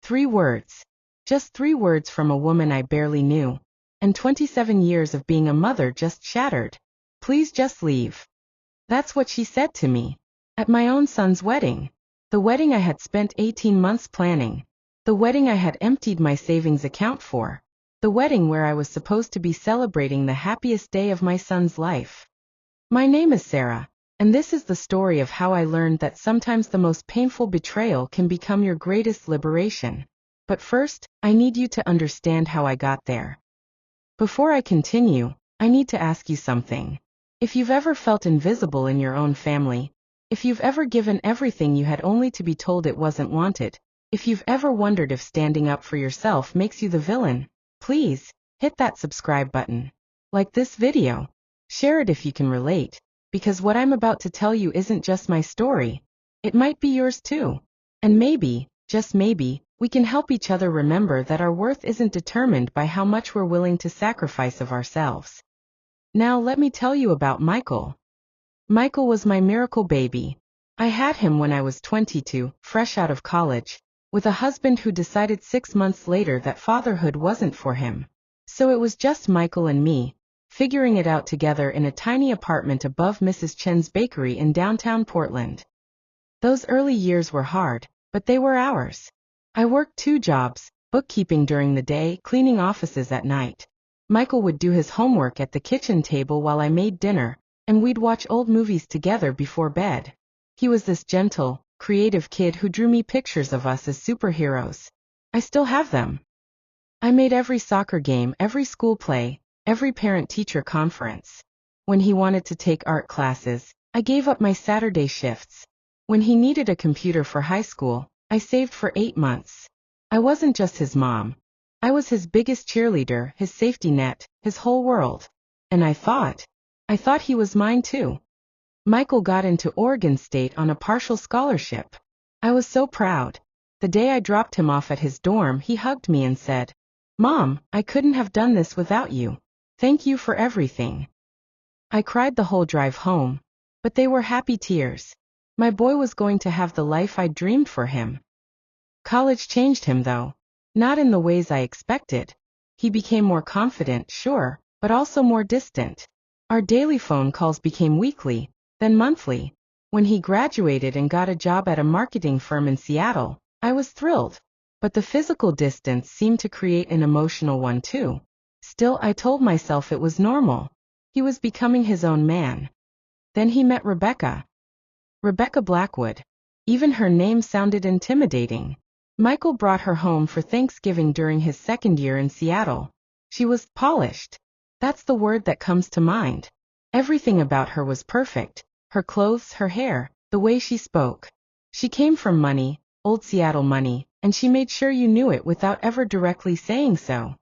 3 words. Just 3 words from a woman I barely knew. And 27 years of being a mother just shattered. Please just leave. That's what she said to me. At my own son's wedding. The wedding I had spent 18 months planning. The wedding I had emptied my savings account for. The wedding where I was supposed to be celebrating the happiest day of my son's life. My name is Sarah, and this is the story of how I learned that sometimes the most painful betrayal can become your greatest liberation. But first, I need you to understand how I got there. Before I continue, I need to ask you something. If you've ever felt invisible in your own family, if you've ever given everything you had only to be told it wasn't wanted, if you've ever wondered if standing up for yourself makes you the villain, please, hit that subscribe button. Like this video. Share it if you can relate, because what I'm about to tell you isn't just my story. It might be yours too. And maybe, just maybe, we can help each other remember that our worth isn't determined by how much we're willing to sacrifice of ourselves. Now let me tell you about Michael. Michael was my miracle baby. I had him when I was 22, fresh out of college, with a husband who decided 6 months later that fatherhood wasn't for him. So it was just Michael and me, figuring it out together in a tiny apartment above Mrs. Chen's bakery in downtown Portland. Those early years were hard, but they were ours. I worked 2 jobs, bookkeeping during the day, cleaning offices at night. Michael would do his homework at the kitchen table while I made dinner, and we'd watch old movies together before bed. He was this gentle, creative kid who drew me pictures of us as superheroes. I still have them. I made every soccer game, every school play, every parent-teacher conference. When he wanted to take art classes, I gave up my Saturday shifts. When he needed a computer for high school, I saved for 8 months. I wasn't just his mom. I was his biggest cheerleader, his safety net, his whole world. And I thought he was mine too. Michael got into Oregon State on a partial scholarship. I was so proud. The day I dropped him off at his dorm, he hugged me and said, "Mom, I couldn't have done this without you. Thank you for everything." I cried the whole drive home, but they were happy tears. My boy was going to have the life I dreamed for him. College changed him though. Not in the ways I expected. He became more confident, sure, but also more distant. Our daily phone calls became weekly, then monthly. When he graduated and got a job at a marketing firm in Seattle, I was thrilled. But the physical distance seemed to create an emotional one too. Still, I told myself it was normal. He was becoming his own man. Then he met Rebecca. Rebecca Blackwood. Even her name sounded intimidating. Michael brought her home for Thanksgiving during his 2nd year in Seattle. She was polished. That's the word that comes to mind. Everything about her was perfect. Her clothes, her hair, the way she spoke. She came from money, old Seattle money, and she made sure you knew it without ever directly saying so.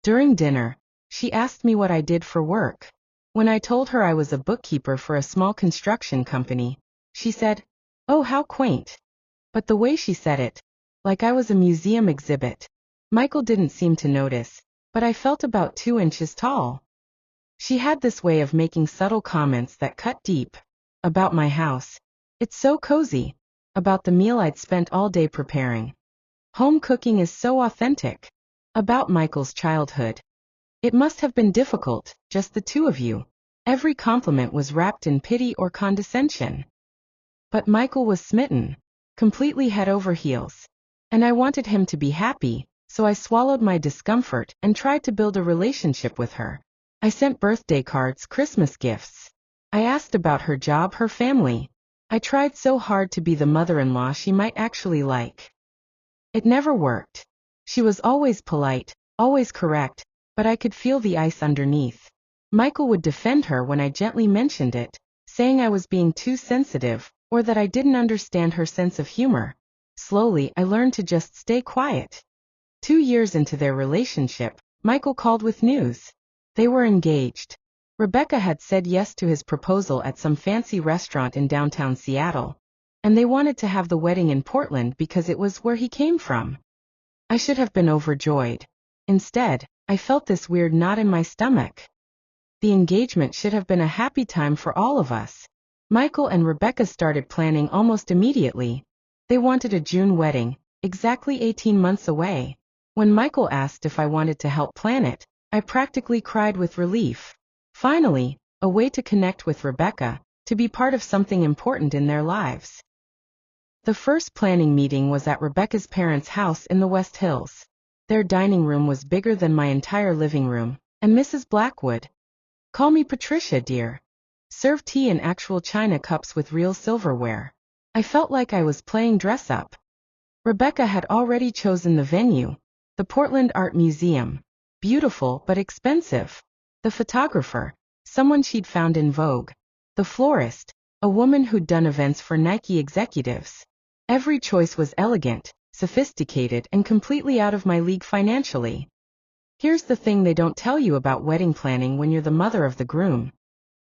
During dinner, she asked me what I did for work. When I told her I was a bookkeeper for a small construction company, she said, "Oh, how quaint." But the way she said it, like I was a museum exhibit. Michael didn't seem to notice, but I felt about 2 inches tall. She had this way of making subtle comments that cut deep. About my house. "It's so cozy." About the meal I'd spent all day preparing. "Home cooking is so authentic." About Michael's childhood. "It must have been difficult, just the 2 of you." Every compliment was wrapped in pity or condescension. But Michael was smitten. Completely head over heels. And I wanted him to be happy, so I swallowed my discomfort and tried to build a relationship with her. I sent birthday cards, Christmas gifts. I asked about her job, her family. I tried so hard to be the mother-in-law she might actually like. It never worked. She was always polite, always correct, but I could feel the ice underneath. Michael would defend her when I gently mentioned it, saying I was being too sensitive, or that I didn't understand her sense of humor. Slowly, I learned to just stay quiet. 2 years into their relationship, Michael called with news. They were engaged. Rebecca had said yes to his proposal at some fancy restaurant in downtown Seattle, and they wanted to have the wedding in Portland because it was where he came from. I should have been overjoyed. Instead, I felt this weird knot in my stomach. The engagement should have been a happy time for all of us. Michael and Rebecca started planning almost immediately. They wanted a June wedding, exactly 18 months away. When Michael asked if I wanted to help plan it, I practically cried with relief. Finally, a way to connect with Rebecca, to be part of something important in their lives. The first planning meeting was at Rebecca's parents' house in the West Hills. Their dining room was bigger than my entire living room, and Mrs. Blackwood, call me Patricia, dear, served tea in actual china cups with real silverware. I felt like I was playing dress-up. Rebecca had already chosen the venue, the Portland Art Museum, beautiful but expensive. The photographer, someone she'd found in Vogue. The florist, a woman who'd done events for Nike executives. Every choice was elegant, sophisticated, and completely out of my league financially. Here's the thing they don't tell you about wedding planning when you're the mother of the groom.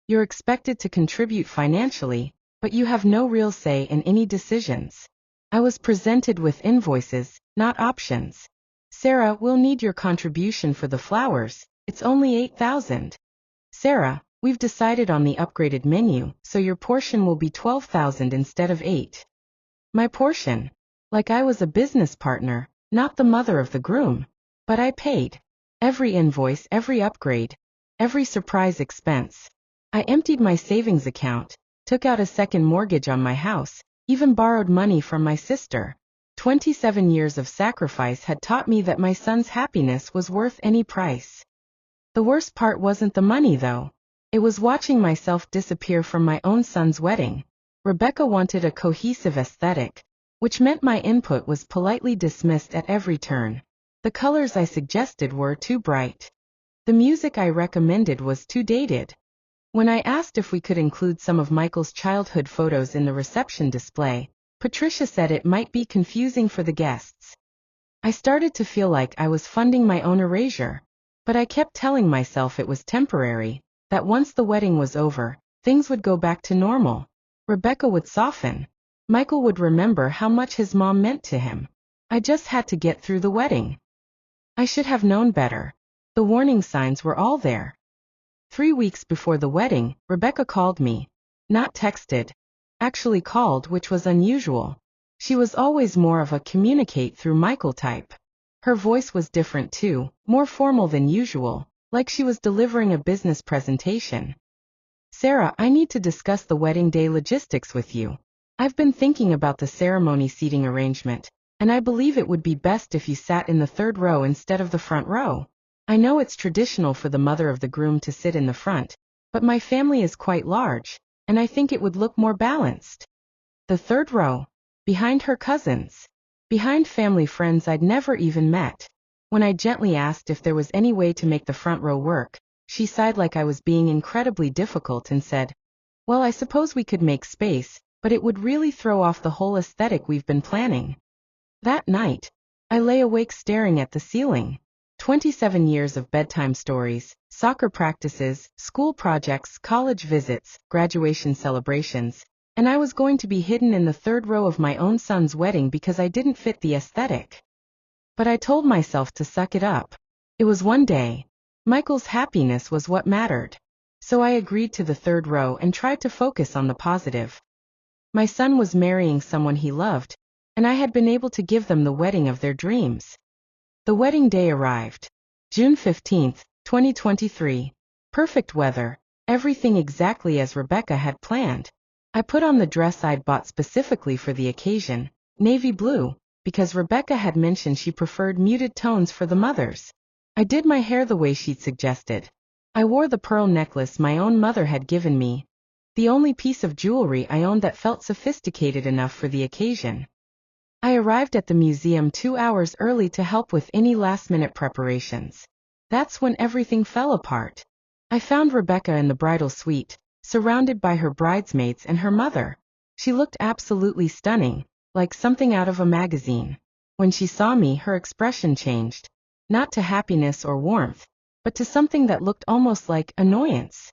You're expected to contribute financially, but you have no real say in any decisions. I was presented with invoices, not options. Sarah, we'll need your contribution for the flowers. It's only $8,000. Sarah, we've decided on the upgraded menu, so your portion will be $12,000 instead of $8,000. My portion. Like I was a business partner, not the mother of the groom. But I paid. Every invoice, every upgrade, every surprise expense. I emptied my savings account, took out a second mortgage on my house, even borrowed money from my sister. 27 years of sacrifice had taught me that my son's happiness was worth any price. The worst part wasn't the money, though. It was watching myself disappear from my own son's wedding. Rebecca wanted a cohesive aesthetic, which meant my input was politely dismissed at every turn. The colors I suggested were too bright. The music I recommended was too dated. When I asked if we could include some of Michael's childhood photos in the reception display, Patricia said it might be confusing for the guests. I started to feel like I was funding my own erasure, but I kept telling myself it was temporary, that once the wedding was over, things would go back to normal. Rebecca would soften. Michael would remember how much his mom meant to him. I just had to get through the wedding. I should have known better. The warning signs were all there. 3 weeks before the wedding, Rebecca called me. Not texted. Actually called, which was unusual. She was always more of a communicate through Michael type. Her voice was different too, more formal than usual, like she was delivering a business presentation. Sarah, I need to discuss the wedding day logistics with you. I've been thinking about the ceremony seating arrangement, and I believe it would be best if you sat in the third row instead of the front row. I know it's traditional for the mother of the groom to sit in the front, but my family is quite large, and I think it would look more balanced. The third row. Behind her cousins. Behind family friends I'd never even met. When I gently asked if there was any way to make the front row work, she sighed like I was being incredibly difficult and said, well, I suppose we could make space, but it would really throw off the whole aesthetic we've been planning. That night, I lay awake staring at the ceiling. 27 years of bedtime stories, soccer practices, school projects, college visits, graduation celebrations, and I was going to be hidden in the third row of my own son's wedding because I didn't fit the aesthetic. But I told myself to suck it up. It was one day. Michael's happiness was what mattered. So I agreed to the third row and tried to focus on the positive. My son was marrying someone he loved, and I had been able to give them the wedding of their dreams. The wedding day arrived. June 15, 2023. Perfect weather, everything exactly as Rebecca had planned. I put on the dress I'd bought specifically for the occasion, navy blue, because Rebecca had mentioned she preferred muted tones for the mothers. I did my hair the way she'd suggested. I wore the pearl necklace my own mother had given me, the only piece of jewelry I owned that felt sophisticated enough for the occasion. I arrived at the museum 2 hours early to help with any last-minute preparations. That's when everything fell apart. I found Rebecca in the bridal suite, surrounded by her bridesmaids and her mother. She looked absolutely stunning, like something out of a magazine. When she saw me, her expression changed, not to happiness or warmth, but to something that looked almost like annoyance.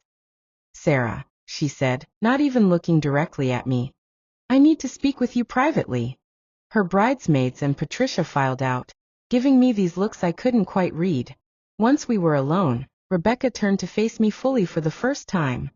Sarah, she said, not even looking directly at me. I need to speak with you privately. Her bridesmaids and Patricia filed out, giving me these looks I couldn't quite read. Once we were alone, Rebecca turned to face me fully for the first time.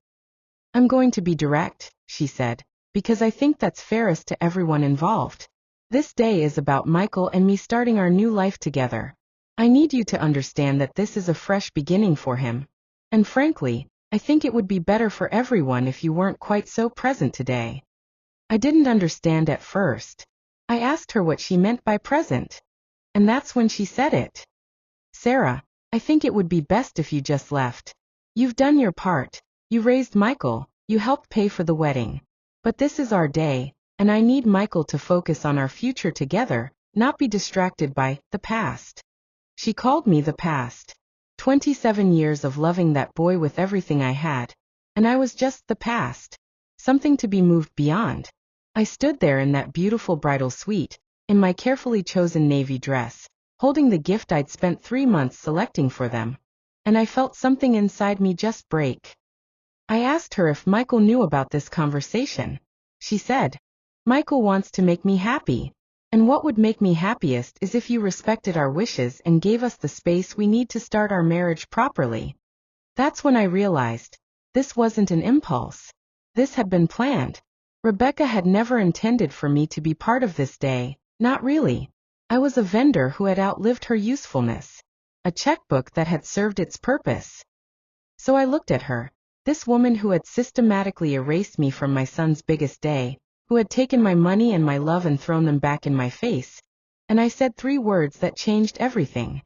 I'm going to be direct, she said, because I think that's fairest to everyone involved. This day is about Michael and me starting our new life together. I need you to understand that this is a fresh beginning for him. And frankly, I think it would be better for everyone if you weren't quite so present today. I didn't understand at first. I asked her what she meant by present. And that's when she said it. Sarah, I think it would be best if you just left. You've done your part. You raised Michael. You helped pay for the wedding. But this is our day, and I need Michael to focus on our future together, not be distracted by the past. She called me the past. 27 years of loving that boy with everything I had. And I was just the past. Something to be moved beyond. I stood there in that beautiful bridal suite, in my carefully chosen navy dress, holding the gift I'd spent 3 months selecting for them. And I felt something inside me just break. I asked her if Michael knew about this conversation. She said, Michael wants to make me happy. And what would make me happiest is if you respected our wishes and gave us the space we need to start our marriage properly. That's when I realized, this wasn't an impulse. This had been planned. Rebecca had never intended for me to be part of this day, not really. I was a vendor who had outlived her usefulness. A checkbook that had served its purpose. So I looked at her, this woman who had systematically erased me from my son's biggest day, who had taken my money and my love and thrown them back in my face, and I said 3 words that changed everything.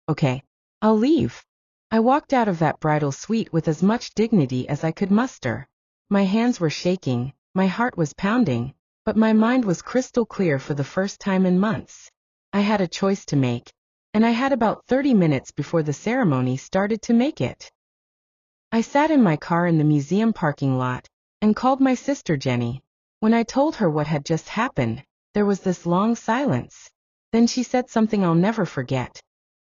Okay, I'll leave. I walked out of that bridal suite with as much dignity as I could muster. My hands were shaking, my heart was pounding, but my mind was crystal clear for the first time in months. I had a choice to make, and I had about 30 minutes before the ceremony started to make it. I sat in my car in the museum parking lot, and called my sister Jenny. When I told her what had just happened, there was this long silence. Then she said something I'll never forget.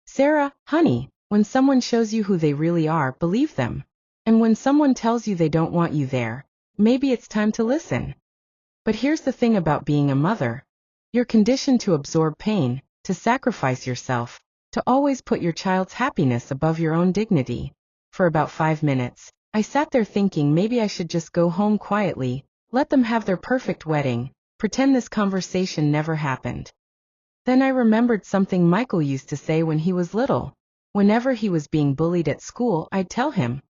Sarah, honey, when someone shows you who they really are, believe them. And when someone tells you they don't want you there, maybe it's time to listen. But here's the thing about being a mother. You're conditioned to absorb pain, to sacrifice yourself, to always put your child's happiness above your own dignity. For about 5 minutes, I sat there thinking maybe I should just go home quietly, let them have their perfect wedding, pretend this conversation never happened. Then I remembered something Michael used to say when he was little. Whenever he was being bullied at school, I'd tell him,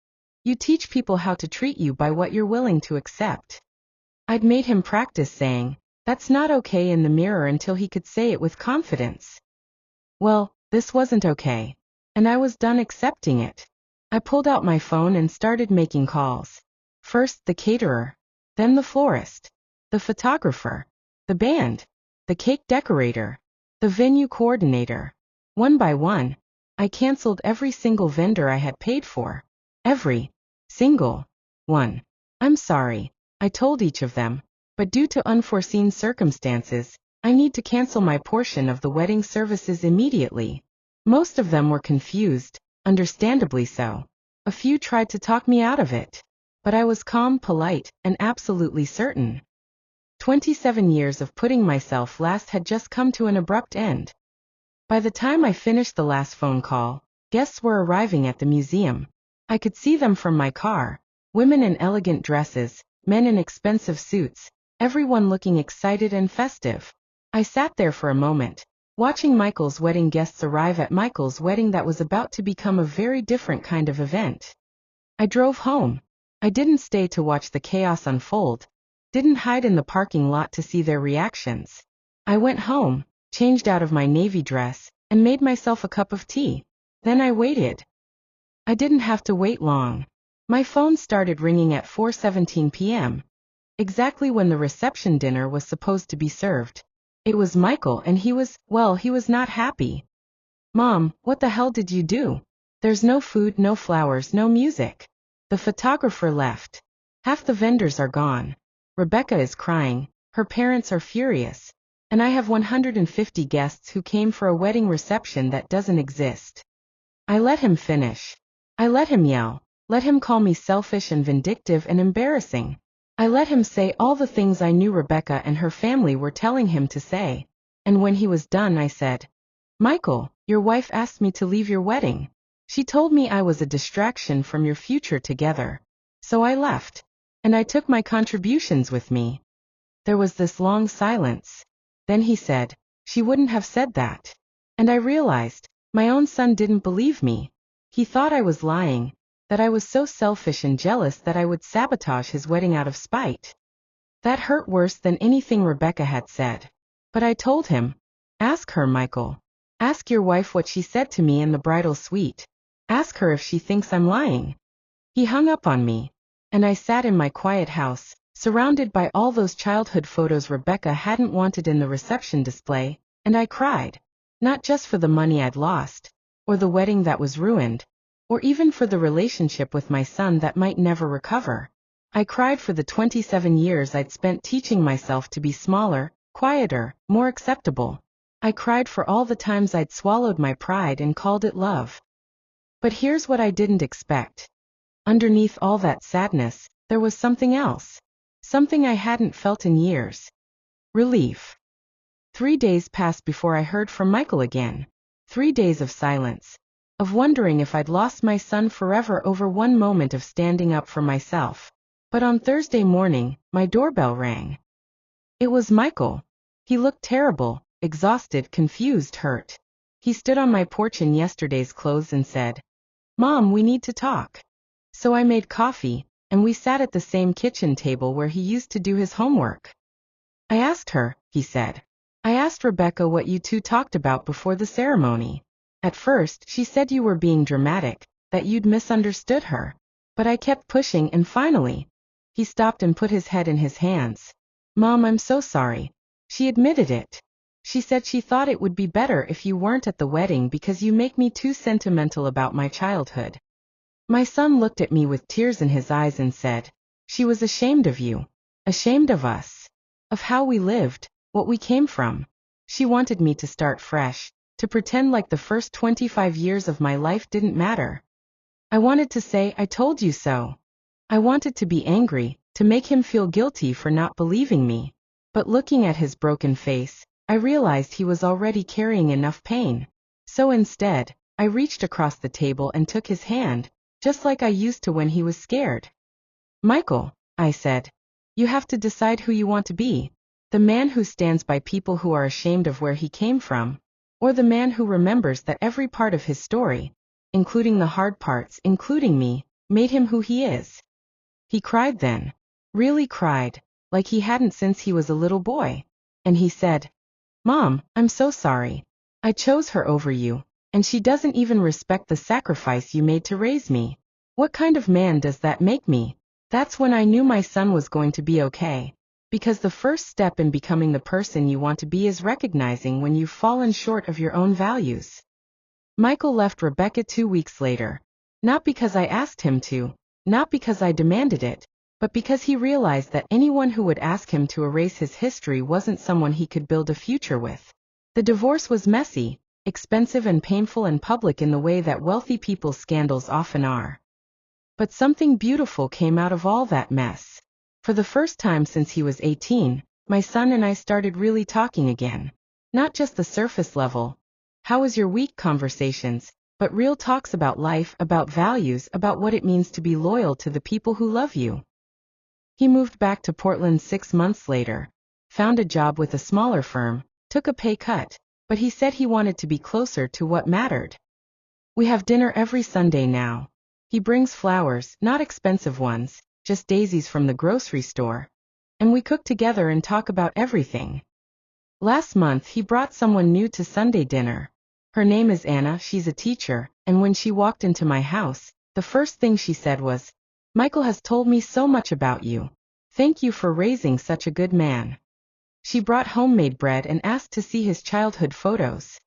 you teach people how to treat you by what you're willing to accept. I'd made him practice saying, that's not okay in the mirror until he could say it with confidence. Well, this wasn't okay. And I was done accepting it. I pulled out my phone and started making calls. First the caterer, then the florist, the photographer, the band, the cake decorator, the venue coordinator. One by one, I canceled every single vendor I had paid for. Every single one. I'm sorry, I told each of them, but due to unforeseen circumstances, I need to cancel my portion of the wedding services immediately. Most of them were confused, understandably so. A few tried to talk me out of it. But I was calm, polite, and absolutely certain. 27 years of putting myself last had just come to an abrupt end. By the time I finished the last phone call, guests were arriving at the museum. I could see them from my car. Women in elegant dresses, men in expensive suits, everyone looking excited and festive. I sat there for a moment, watching Michael's wedding guests arrive at Michael's wedding that was about to become a very different kind of event. I drove home. I didn't stay to watch the chaos unfold, didn't hide in the parking lot to see their reactions. I went home, changed out of my navy dress, and made myself a cup of tea. Then I waited. I didn't have to wait long. My phone started ringing at 4:17 p.m., exactly when the reception dinner was supposed to be served. It was Michael and he was not happy. Mom, what the hell did you do? There's no food, no flowers, no music. The photographer left. Half the vendors are gone. Rebecca is crying, her parents are furious, and I have 150 guests who came for a wedding reception that doesn't exist. I let him finish. I let him yell, let him call me selfish and vindictive and embarrassing. I let him say all the things I knew Rebecca and her family were telling him to say. And when he was done, I said, Michael, your wife asked me to leave your wedding. She told me I was a distraction from your future together. So I left. And I took my contributions with me. There was this long silence. Then he said, she wouldn't have said that. And I realized, my own son didn't believe me. He thought I was lying, that I was so selfish and jealous that I would sabotage his wedding out of spite. That hurt worse than anything Rebecca had said. But I told him, ask her, Michael. Ask your wife what she said to me in the bridal suite. Ask her if she thinks I'm lying. He hung up on me, and I sat in my quiet house, surrounded by all those childhood photos Rebecca hadn't wanted in the reception display, and I cried. Not just for the money I'd lost, or the wedding that was ruined, or even for the relationship with my son that might never recover. I cried for the 27 years I'd spent teaching myself to be smaller, quieter, more acceptable. I cried for all the times I'd swallowed my pride and called it love. But here's what I didn't expect. Underneath all that sadness, there was something else. Something I hadn't felt in years. Relief. 3 days passed before I heard from Michael again. 3 days of silence. Of wondering if I'd lost my son forever over one moment of standing up for myself. But on Thursday morning, my doorbell rang. It was Michael. He looked terrible, exhausted, confused, hurt. He stood on my porch in yesterday's clothes and said, Mom, we need to talk. So I made coffee, and we sat at the same kitchen table where he used to do his homework. I asked her, he said. I asked Rebecca what you two talked about before the ceremony. At first, she said you were being dramatic, that you'd misunderstood her. But I kept pushing and finally, he stopped and put his head in his hands. Mom, I'm so sorry. She admitted it. She said she thought it would be better if you weren't at the wedding because you make me too sentimental about my childhood. My son looked at me with tears in his eyes and said, she was ashamed of you. Ashamed of us. Of how we lived, what we came from. She wanted me to start fresh, to pretend like the first 25 years of my life didn't matter. I wanted to say, I told you so. I wanted to be angry, to make him feel guilty for not believing me. But looking at his broken face, I realized he was already carrying enough pain. So instead, I reached across the table and took his hand, just like I used to when he was scared. Michael, I said, you have to decide who you want to be. The man who stands by people who are ashamed of where he came from, or the man who remembers that every part of his story, including the hard parts, including me, made him who he is. He cried then. Really cried, like he hadn't since he was a little boy. And he said, Mom, I'm so sorry. I chose her over you, and she doesn't even respect the sacrifice you made to raise me. What kind of man does that make me? That's when I knew my son was going to be okay. Because the first step in becoming the person you want to be is recognizing when you've fallen short of your own values. Michael left Rebecca 2 weeks later. Not because I asked him to, not because I demanded it, but because he realized that anyone who would ask him to erase his history wasn't someone he could build a future with. The divorce was messy, expensive and painful and public in the way that wealthy people's scandals often are. But something beautiful came out of all that mess. For the first time since he was 18, my son and I started really talking again. Not just the surface level, how was your week conversations, but real talks about life, about values, about what it means to be loyal to the people who love you. He moved back to Portland 6 months later, found a job with a smaller firm, took a pay cut, but he said he wanted to be closer to what mattered. We have dinner every Sunday now. He brings flowers, not expensive ones, just daisies from the grocery store. And we cook together and talk about everything. Last month he brought someone new to Sunday dinner. Her name is Anna, she's a teacher, and when she walked into my house, the first thing she said was, Michael has told me so much about you. Thank you for raising such a good man. She brought homemade bread and asked to see his childhood photos.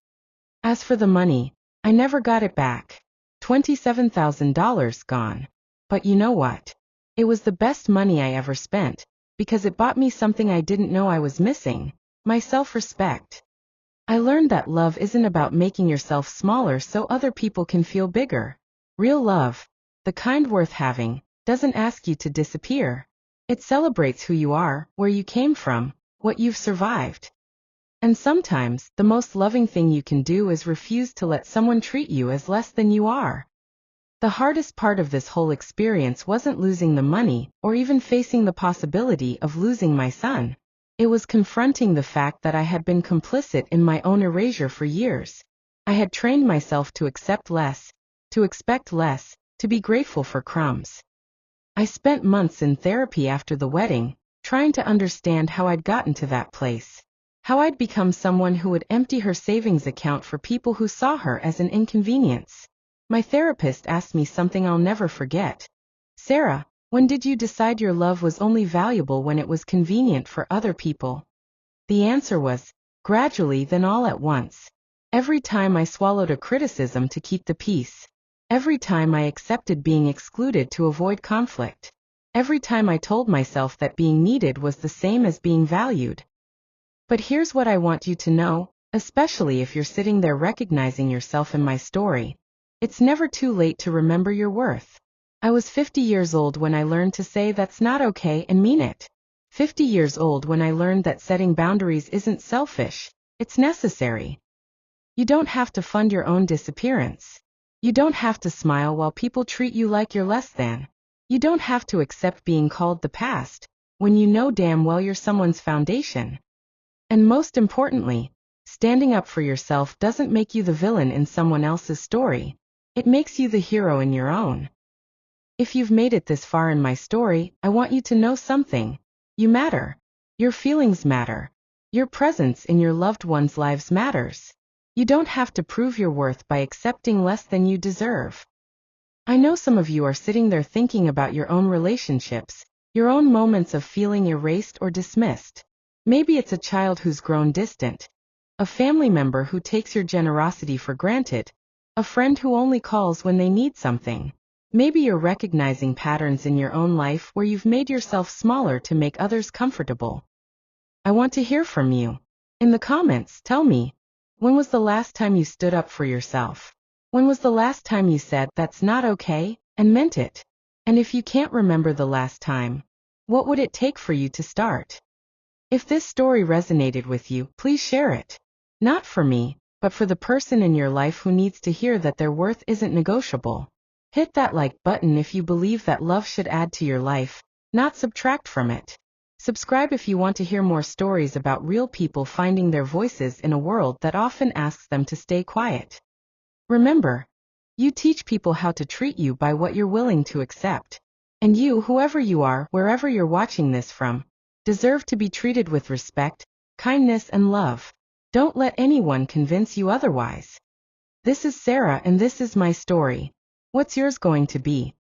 As for the money, I never got it back. $27,000 gone. But you know what? It was the best money I ever spent, because it bought me something I didn't know I was missing, my self-respect. I learned that love isn't about making yourself smaller so other people can feel bigger. Real love, the kind worth having, doesn't ask you to disappear. It celebrates who you are, where you came from, what you've survived. And sometimes, the most loving thing you can do is refuse to let someone treat you as less than you are. The hardest part of this whole experience wasn't losing the money, or even facing the possibility of losing my son. It was confronting the fact that I had been complicit in my own erasure for years. I had trained myself to accept less, to expect less, to be grateful for crumbs. I spent months in therapy after the wedding, trying to understand how I'd gotten to that place. How I'd become someone who would empty her savings account for people who saw her as an inconvenience. My therapist asked me something I'll never forget. Sarah, when did you decide your love was only valuable when it was convenient for other people? The answer was, gradually, then all at once. Every time I swallowed a criticism to keep the peace. Every time I accepted being excluded to avoid conflict. Every time I told myself that being needed was the same as being valued. But here's what I want you to know, especially if you're sitting there recognizing yourself in my story. It's never too late to remember your worth. I was 50 years old when I learned to say that's not okay and mean it. 50 years old when I learned that setting boundaries isn't selfish, it's necessary. You don't have to fund your own disappearance. You don't have to smile while people treat you like you're less than. You don't have to accept being called the past, when you know damn well you're someone's foundation. And most importantly, standing up for yourself doesn't make you the villain in someone else's story. It makes you the hero in your own. If you've made it this far in my story, I want you to know something. You matter. Your feelings matter. Your presence in your loved ones' lives matters. You don't have to prove your worth by accepting less than you deserve. I know some of you are sitting there thinking about your own relationships, your own moments of feeling erased or dismissed. Maybe it's a child who's grown distant, a family member who takes your generosity for granted, a friend who only calls when they need something. Maybe you're recognizing patterns in your own life where you've made yourself smaller to make others comfortable. I want to hear from you. In the comments, tell me, when was the last time you stood up for yourself? When was the last time you said that's not okay, and meant it? And if you can't remember the last time, what would it take for you to start? If this story resonated with you, please share it. Not for me, but for the person in your life who needs to hear that their worth isn't negotiable. Hit that like button if you believe that love should add to your life, not subtract from it. Subscribe if you want to hear more stories about real people finding their voices in a world that often asks them to stay quiet. Remember, you teach people how to treat you by what you're willing to accept. And you, whoever you are, wherever you're watching this from, deserve to be treated with respect, kindness, and love. Don't let anyone convince you otherwise. This is Sarah and this is my story. What's yours going to be?